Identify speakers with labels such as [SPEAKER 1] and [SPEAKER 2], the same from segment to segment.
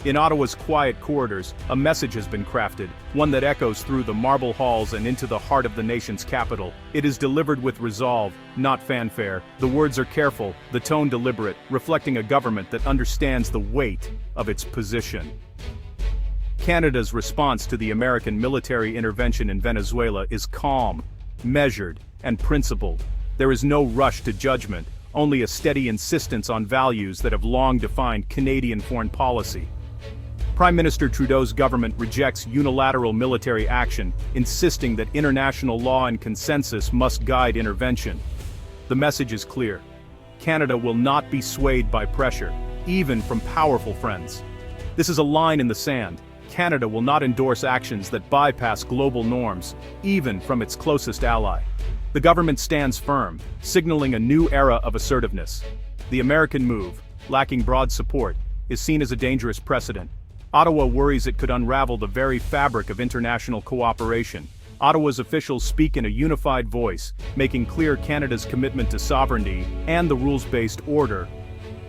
[SPEAKER 1] In Ottawa's quiet corridors, a message has been crafted, one that echoes through the marble halls and into the heart of the nation's capital. It is delivered with resolve, not fanfare. The words are careful, the tone deliberate, reflecting a government that understands the weight of its position. Canada's response to the American military intervention in Venezuela is calm, measured, and principled. There is no rush to judgment, only a steady insistence on values that have long defined Canadian foreign policy. Prime Minister Trudeau's government rejects unilateral military action, insisting that international law and consensus must guide intervention. The message is clear. Canada will not be swayed by pressure, even from powerful friends. This is a line in the sand. Canada will not endorse actions that bypass global norms, even from its closest ally. The government stands firm, signaling a new era of assertiveness. The American move, lacking broad support, is seen as a dangerous precedent. Ottawa worries it could unravel the very fabric of international cooperation. Ottawa's officials speak in a unified voice, making clear Canada's commitment to sovereignty and the rules-based order.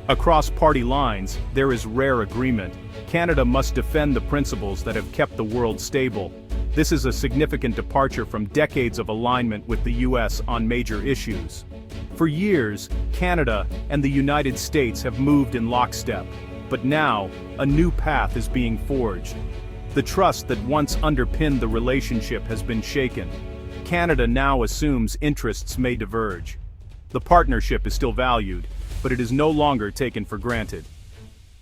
[SPEAKER 1] Across party lines, there is rare agreement. Canada must defend the principles that have kept the world stable. This is a significant departure from decades of alignment with the US on major issues. For years, Canada and the United States have moved in lockstep. But now, a new path is being forged. The trust that once underpinned the relationship has been shaken. Canada now assumes interests may diverge. The partnership is still valued, but it is no longer taken for granted.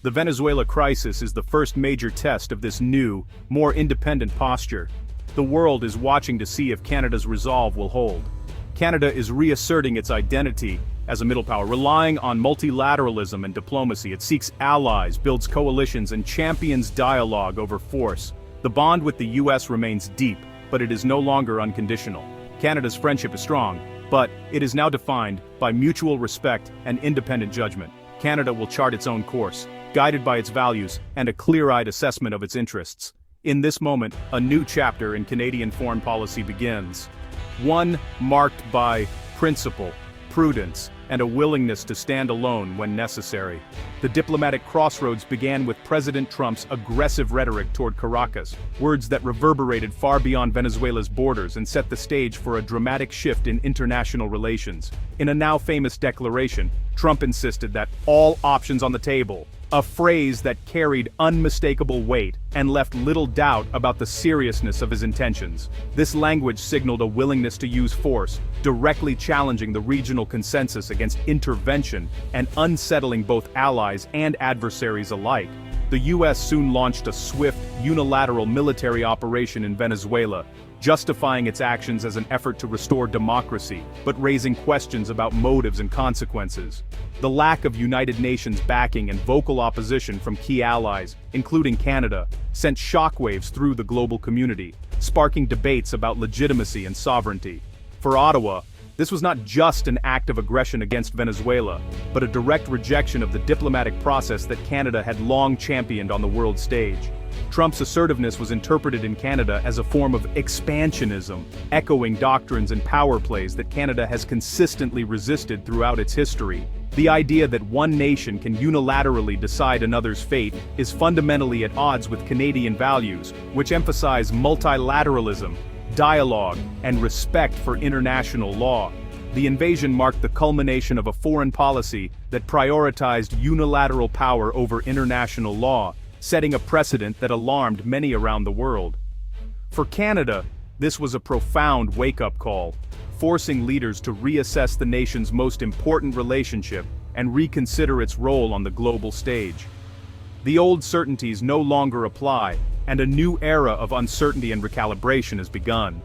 [SPEAKER 1] The Venezuela crisis is the first major test of this new, more independent posture. The world is watching to see if Canada's resolve will hold. Canada is reasserting its identity as a middle power, relying on multilateralism and diplomacy. It seeks allies, builds coalitions, and champions dialogue over force. The bond with the US remains deep, but it is no longer unconditional. Canada's friendship is strong, but it is now defined by mutual respect and independent judgment. Canada will chart its own course, guided by its values and a clear-eyed assessment of its interests. In this moment, a new chapter in Canadian foreign policy begins. One marked by principle, prudence, and a willingness to stand alone when necessary. The diplomatic crossroads began with President Trump's aggressive rhetoric toward Caracas, words that reverberated far beyond Venezuela's borders and set the stage for a dramatic shift in international relations. In a now famous declaration, Trump insisted that all options on the table, a phrase that carried unmistakable weight and left little doubt about the seriousness of his intentions. This language signaled a willingness to use force, directly challenging the regional consensus against intervention and unsettling both allies and adversaries alike. The US soon launched a swift, unilateral military operation in Venezuela, justifying its actions as an effort to restore democracy, but raising questions about motives and consequences. The lack of United Nations backing and vocal opposition from key allies, including Canada, sent shockwaves through the global community, sparking debates about legitimacy and sovereignty. For Ottawa, this was not just an act of aggression against Venezuela, but a direct rejection of the diplomatic process that Canada had long championed on the world stage. Trump's assertiveness was interpreted in Canada as a form of expansionism, echoing doctrines and power plays that Canada has consistently resisted throughout its history. The idea that one nation can unilaterally decide another's fate is fundamentally at odds with Canadian values, which emphasize multilateralism, dialogue, and respect for international law. The invasion marked the culmination of a foreign policy that prioritized unilateral power over international law, setting a precedent that alarmed many around the world. For Canada, this was a profound wake-up call, forcing leaders to reassess the nation's most important relationship and reconsider its role on the global stage. The old certainties no longer apply, and a new era of uncertainty and recalibration has begun.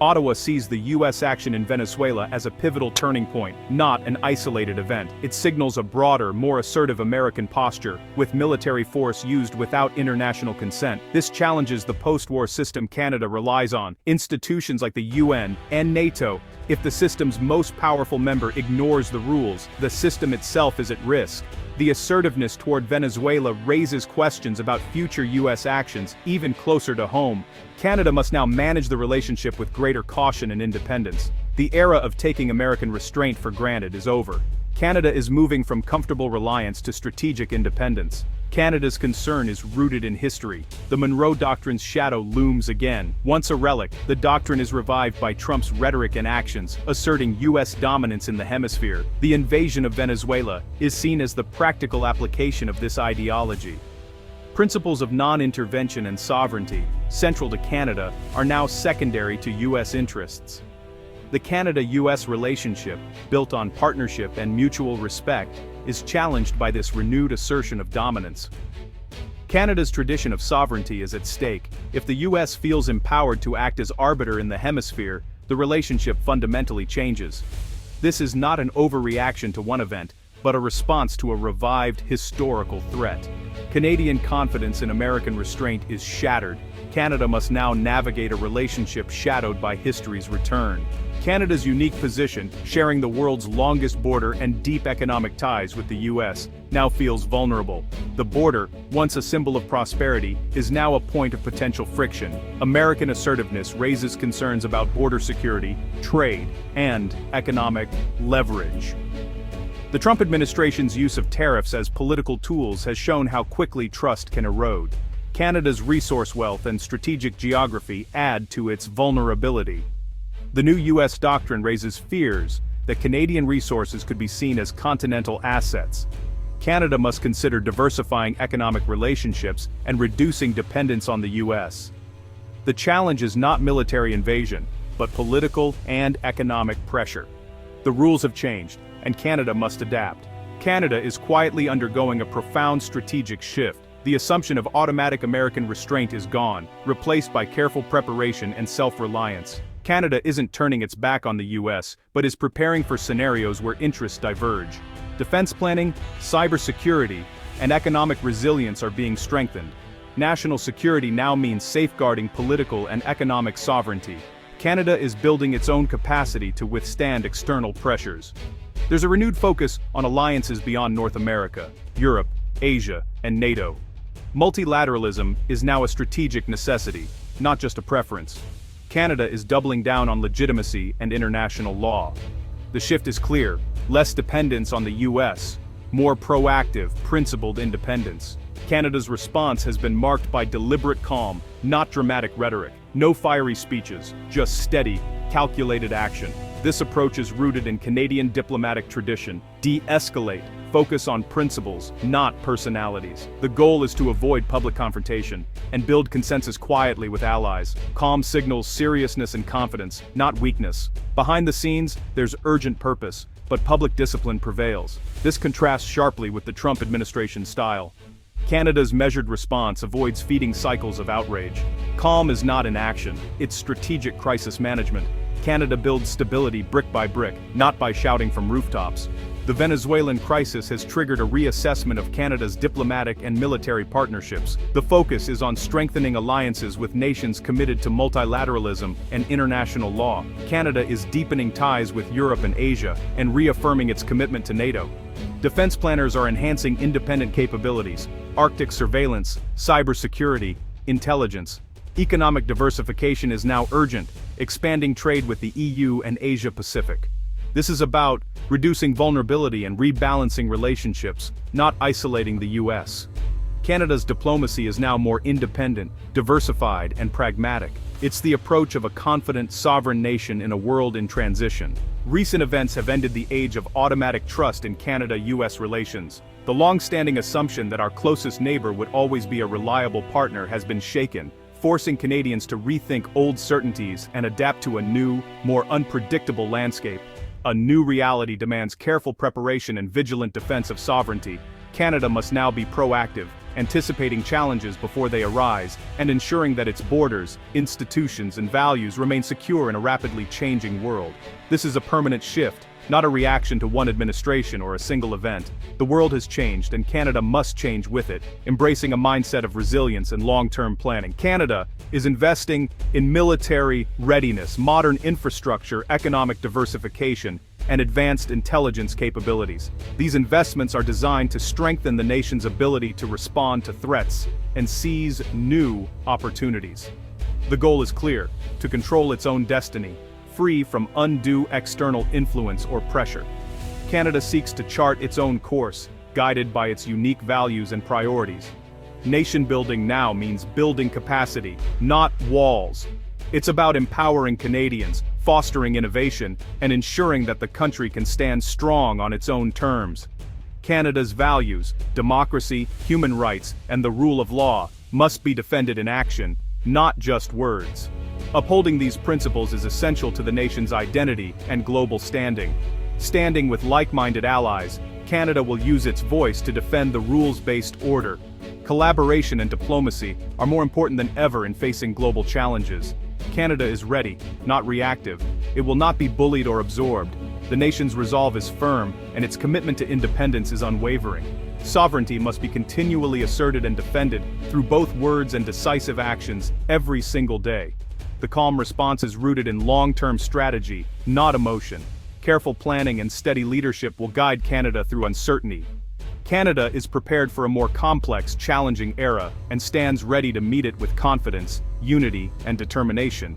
[SPEAKER 1] Ottawa sees the US action in Venezuela as a pivotal turning point, not an isolated event. It signals a broader, more assertive American posture, with military force used without international consent. This challenges the post-war system Canada relies on, institutions like the UN and NATO. If the system's most powerful member ignores the rules, the system itself is at risk. The assertiveness toward Venezuela raises questions about future US actions, even closer to home. Canada must now manage the relationship with greater caution and independence. The era of taking American restraint for granted is over. Canada is moving from comfortable reliance to strategic independence. Canada's concern is rooted in history. The Monroe Doctrine's shadow looms again. Once a relic, the doctrine is revived by Trump's rhetoric and actions, asserting U.S. dominance in the hemisphere. The invasion of Venezuela is seen as the practical application of this ideology. Principles of non-intervention and sovereignty, central to Canada, are now secondary to U.S. interests. The Canada-U.S. relationship, built on partnership and mutual respect, is challenged by this renewed assertion of dominance. Canada's tradition of sovereignty is at stake. If the U.S. feels empowered to act as arbiter in the hemisphere, the relationship fundamentally changes. This is not an overreaction to one event, but a response to a revived historical threat. Canadian confidence in American restraint is shattered. Canada must now navigate a relationship shadowed by history's return. Canada's unique position, sharing the world's longest border and deep economic ties with the U.S., now feels vulnerable. The border, once a symbol of prosperity, is now a point of potential friction. American assertiveness raises concerns about border security, trade, and economic leverage. The Trump administration's use of tariffs as political tools has shown how quickly trust can erode. Canada's resource wealth and strategic geography add to its vulnerability. The new U.S. doctrine raises fears that Canadian resources could be seen as continental assets. Canada must consider diversifying economic relationships and reducing dependence on the U.S. The challenge is not military invasion, but political and economic pressure. The rules have changed, and Canada must adapt. Canada is quietly undergoing a profound strategic shift. The assumption of automatic American restraint is gone, replaced by careful preparation and self-reliance. Canada isn't turning its back on the U.S., but is preparing for scenarios where interests diverge. Defense planning, cybersecurity, and economic resilience are being strengthened. National security now means safeguarding political and economic sovereignty. Canada is building its own capacity to withstand external pressures. There's a renewed focus on alliances beyond North America, Europe, Asia, and NATO. Multilateralism is now a strategic necessity, not just a preference. Canada is doubling down on legitimacy and international law. The shift is clear: less dependence on the U.S., more proactive, principled independence. Canada's response has been marked by deliberate calm, not dramatic rhetoric. No fiery speeches, just steady, calculated action. This approach is rooted in Canadian diplomatic tradition. De-escalate, focus on principles, not personalities. The goal is to avoid public confrontation and build consensus quietly with allies. Calm signals seriousness and confidence, not weakness. Behind the scenes, there's urgent purpose, but public discipline prevails. This contrasts sharply with the Trump administration style. Canada's measured response avoids feeding cycles of outrage. Calm is not inaction, it's strategic crisis management. Canada builds stability brick by brick, not by shouting from rooftops. The Venezuelan crisis has triggered a reassessment of Canada's diplomatic and military partnerships. The focus is on strengthening alliances with nations committed to multilateralism and international law. Canada is deepening ties with Europe and Asia and reaffirming its commitment to NATO. Defense planners are enhancing independent capabilities: Arctic surveillance, cybersecurity, intelligence. Economic diversification is now urgent, expanding trade with the EU and Asia-Pacific. This is about reducing vulnerability and rebalancing relationships, not isolating the U.S. Canada's diplomacy is now more independent, diversified, and pragmatic. It's the approach of a confident, sovereign nation in a world in transition. Recent events have ended the age of automatic trust in Canada-U.S. relations. The long-standing assumption that our closest neighbor would always be a reliable partner has been shaken, forcing Canadians to rethink old certainties and adapt to a new, more unpredictable landscape. A new reality demands careful preparation and vigilant defense of sovereignty. Canada must now be proactive, anticipating challenges before they arise, and ensuring that its borders, institutions, and values remain secure in a rapidly changing world. This is a permanent shift, not a reaction to one administration or a single event. The world has changed, and Canada must change with it, embracing a mindset of resilience and long-term planning. Canada is investing in military readiness, modern infrastructure, economic diversification, and advanced intelligence capabilities. These investments are designed to strengthen the nation's ability to respond to threats and seize new opportunities. The goal is clear: to control its own destiny, free from undue external influence or pressure. Canada seeks to chart its own course, guided by its unique values and priorities. Nation building now means building capacity, not walls. It's about empowering Canadians, fostering innovation, and ensuring that the country can stand strong on its own terms. Canada's values, democracy, human rights, and the rule of law, must be defended in action, not just words. Upholding these principles is essential to the nation's identity and global standing. Standing with like-minded allies, Canada will use its voice to defend the rules-based order. Collaboration and diplomacy are more important than ever in facing global challenges. Canada is ready, not reactive. It will not be bullied or absorbed. The nation's resolve is firm, and its commitment to independence is unwavering. Sovereignty must be continually asserted and defended through both words and decisive actions every single day. The calm response is rooted in long-term strategy, not emotion. Careful planning and steady leadership will guide Canada through uncertainty. Canada is prepared for a more complex, challenging era and stands ready to meet it with confidence, unity, and determination.